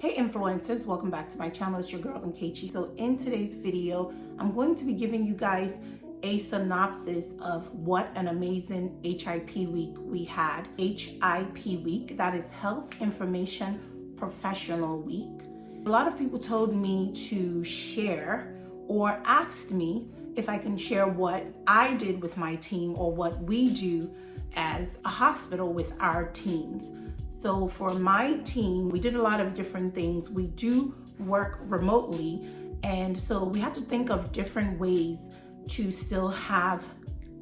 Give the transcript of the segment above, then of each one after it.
Hey influencers, welcome back to my channel. It's your girl Nkechi. So in today's video, I'm going to be giving you guys a synopsis of what an amazing HIP week we had. HIP week, that is Health Information Professional Week. A lot of people told me to share or asked me if I can share what I did with my team or what we do as a hospital with our teams. So for my team, we did a lot of different things. We do work remotely, and so we have to think of different ways to still have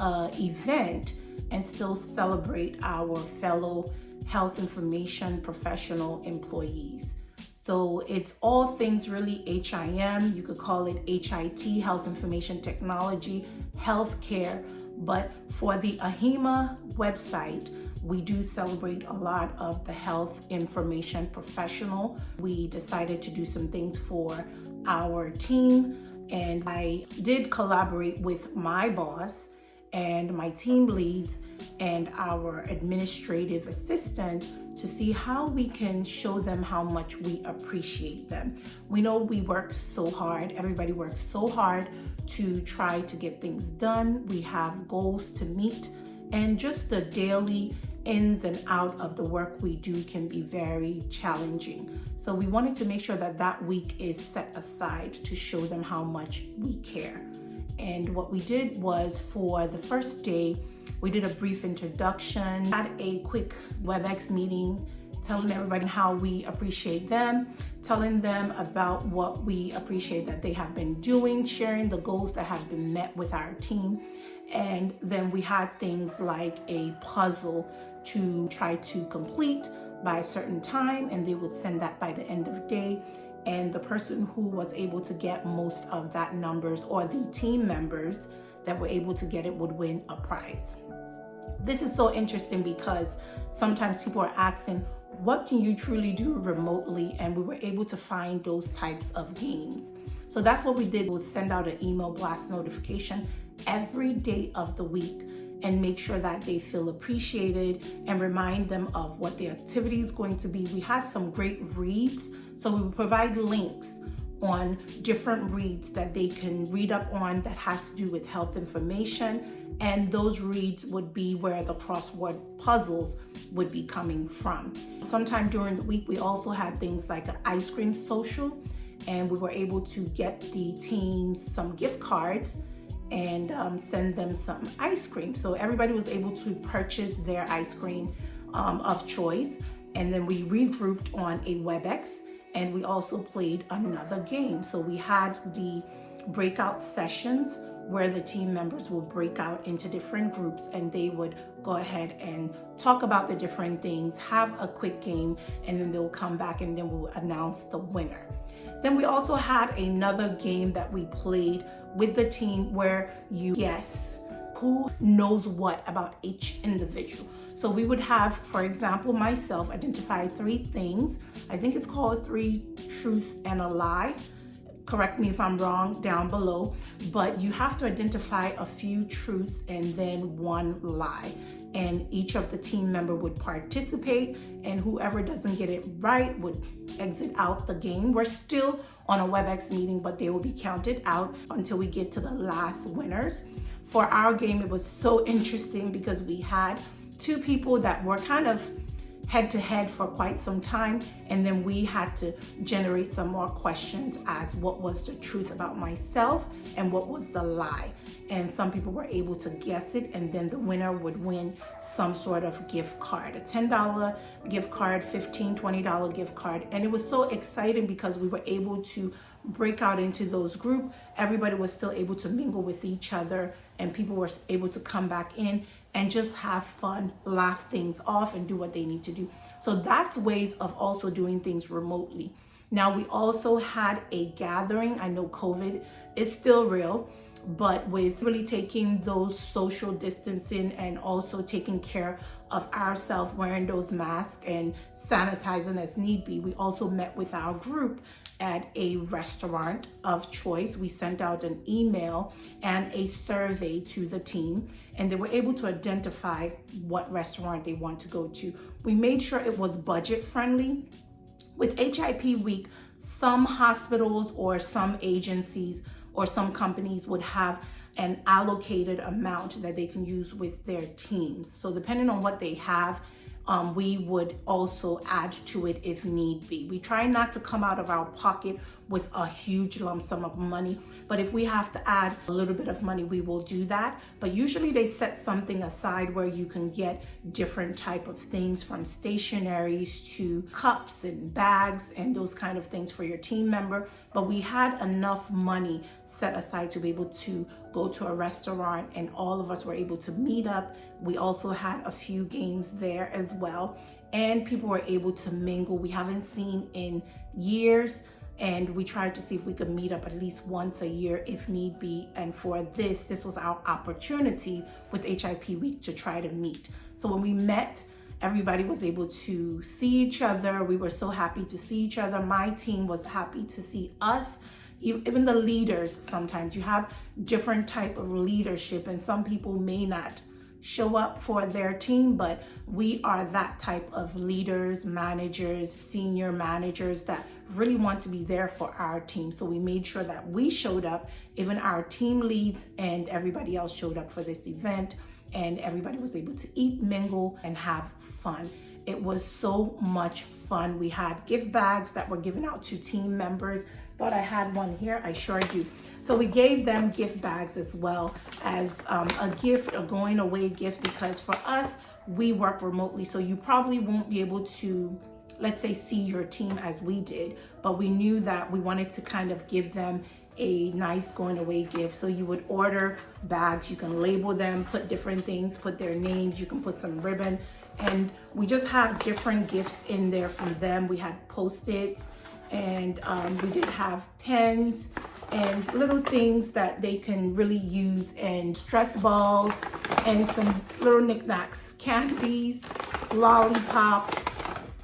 an event and still celebrate our fellow health information professional employees. So it's all things really HIM. You could call it HIT, Health Information Technology, Healthcare. But for the AHIMA website, we do celebrate a lot of the health information professional. We decided to do some things for our team, and I did collaborate with my boss and my team leads and our administrative assistant to see how we can show them how much we appreciate them. We know we work so hard. Everybody works so hard to try to get things done. We have goals to meet, and just the daily ins and out of the work we do can be very challenging. So we wanted to make sure that that week is set aside to show them how much we care. And what we did was, for the first day, we did a brief introduction, had a quick WebEx meeting, telling everybody how we appreciate them, telling them about what we appreciate that they have been doing, sharing the goals that have been met with our team. And then we had things like a puzzle to try to complete by a certain time, and they would send that by the end of the day. And the person who was able to get most of that numbers, or the team members that were able to get it, would win a prize. This is so interesting because sometimes people are asking, what can you truly do remotely? And we were able to find those types of games. So that's what we did. We'll send out an email blast notification every day of the week and make sure that they feel appreciated and remind them of what the activity is going to be. We had some great reads, so we will provide links on different reads that they can read up on that has to do with health information, and those reads would be where the crossword puzzles would be coming from. Sometime during the week, we also had things like an ice cream social, and we were able to get the teams some gift cards and send them some ice cream. So everybody was able to purchase their ice cream of choice. And then we regrouped on a WebEx, and we also played another game. So we had the breakout sessions where the team members will break out into different groups, and they would go ahead and talk about the different things, have a quick game, and then they'll come back and then we'll announce the winner. Then we also had another game that we played with the team where you guess who knows what about each individual. So we would have, for example, myself identify 3 things. I think it's called 3 truths and a lie. Correct me if I'm wrong down below, but you have to identify a few truths and then 1 lie. And each of the team member would participate, and whoever doesn't get it right would exit out the game. We're still on a WebEx meeting, but they will be counted out until we get to the last winners. For our game, it was so interesting because we had 2 people that were kind of head to head for quite some time, and then we had to generate some more questions as what was the truth about myself and what was the lie. And some people were able to guess it, and then the winner would win some sort of gift card, a $10 gift card, $15, $20 gift card. And it was so exciting because we were able to break out into those groups. Everybody was still able to mingle with each other, and people were able to come back in and just have fun, laugh things off, and do what they need to do. So that's ways of also doing things remotely. Now, we also had a gathering. I know COVID is still real, but with really taking those social distancing and also taking care of ourselves, wearing those masks and sanitizing as need be, we also met with our group at a restaurant of choice. We sent out an email and a survey to the team, and they were able to identify what restaurant they want to go to. We made sure it was budget friendly, With HIP week, some hospitals or some agencies or some companies would have an allocated amount that they can use with their teams. So depending on what they have, we would also add to it if need be. We try not to come out of our pocket with a huge lump sum of money, but if we have to add a little bit of money, we will do that. But usually they set something aside where you can get different type of things, from stationaries to cups and bags and those kind of things for your team member. But we had enough money set aside to be able to go to a restaurant, and all of us were able to meet up. We also had a few games there as well, and people were able to mingle. We haven't seen in years, and we tried to see if we could meet up at least once a year if need be. And for this was our opportunity with HIP week to try to meet. So when we met, everybody was able to see each other. We were so happy to see each other. My team was happy to see us. Even the leaders, sometimes you have different type of leadership, and some people may not show up for their team, but we are that type of leaders, managers, senior managers that really want to be there for our team. So we made sure that we showed up, even our team leads and everybody else showed up for this event, and everybody was able to eat, mingle, and have fun. It was so much fun. We had gift bags that were given out to team members. Thought I had one here, I sure do. So we gave them gift bags as well as a gift, a going away gift, because for us, we work remotely. So you probably won't be able to, let's say, see your team as we did, but we knew that we wanted to kind of give them a nice going away gift. So you would order bags, you can label them, put different things, put their names, you can put some ribbon, and we just have different gifts in there from them. We had Post-its, and we did have pens and little things that they can really use, and stress balls and some little knickknacks, candies, lollipops,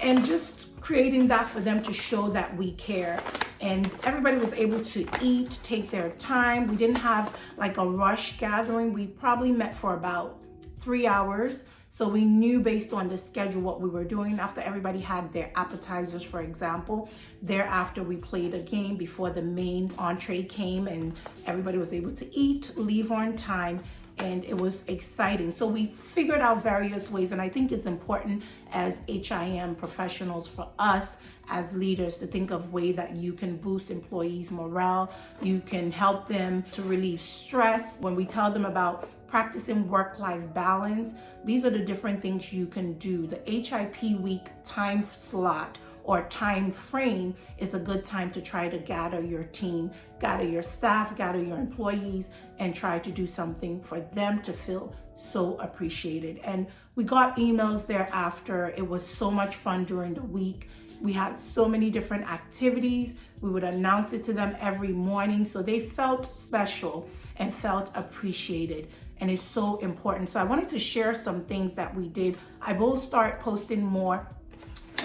and just creating that for them to show that we care. And everybody was able to eat, take their time. We didn't have like a rush gathering. We probably met for about 3 hours. So we knew based on the schedule what we were doing. After everybody had their appetizers, for example, thereafter we played a game before the main entree came, and everybody was able to eat, leave on time, and it was exciting. So we figured out various ways, and I think it's important as HIM professionals for us as leaders to think of ways that you can boost employees' morale. You can help them to relieve stress. When we tell them about practicing work-life balance, these are the different things you can do. The HIP week time slot or time frame is a good time to try to gather your team, gather your staff, gather your employees, and try to do something for them to feel so appreciated. And we got emails thereafter. It was so much fun during the week. We had so many different activities. We would announce it to them every morning, so they felt special and felt appreciated. And it's so important. So I wanted to share some things that we did. I will start posting more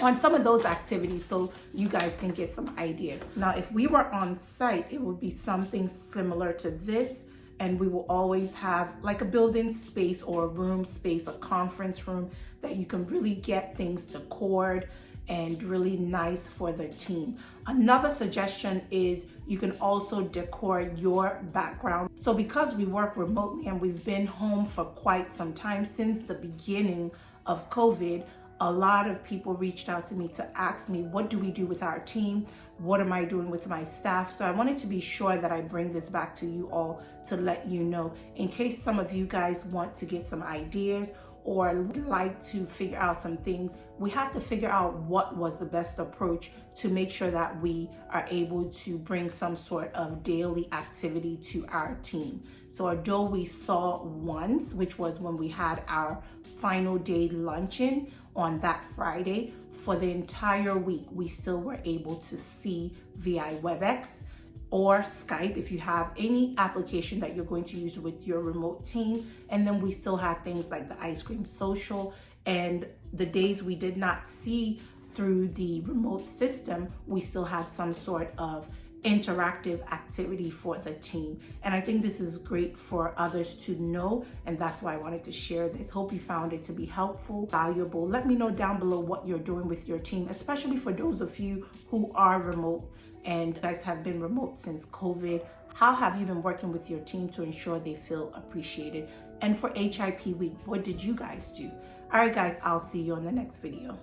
on some of those activities so you guys can get some ideas. Now, if we were on site, it would be something similar to this, and we will always have like a building space or a room space, a conference room that you can really get things decored and really nice for the team. Another suggestion is you can also decor your background. So because we work remotely and we've been home for quite some time since the beginning of COVID, a lot of people reached out to me to ask me, what do we do with our team? What am I doing with my staff? So I wanted to be sure that I bring this back to you all to let you know, in case some of you guys want to get some ideas or like to figure out some things. We had to figure out what was the best approach to make sure that we are able to bring some sort of daily activity to our team. So although we saw once, which was when we had our final day luncheon on that Friday, for the entire week, we still were able to see via WebEx or Skype if you have any application that you're going to use with your remote team. And then we still had things like the ice cream social, and the days we did not see through the remote system, we still had some sort of interactive activity for the team. And I think this is great for others to know, and that's why I wanted to share this. Hope you found it to be helpful, valuable. Let me know down below what you're doing with your team, especially for those of you who are remote and guys have been remote since COVID. How have you been working with your team to ensure they feel appreciated? And for HIP week, what did you guys do? All right, guys, I'll see you on the next video.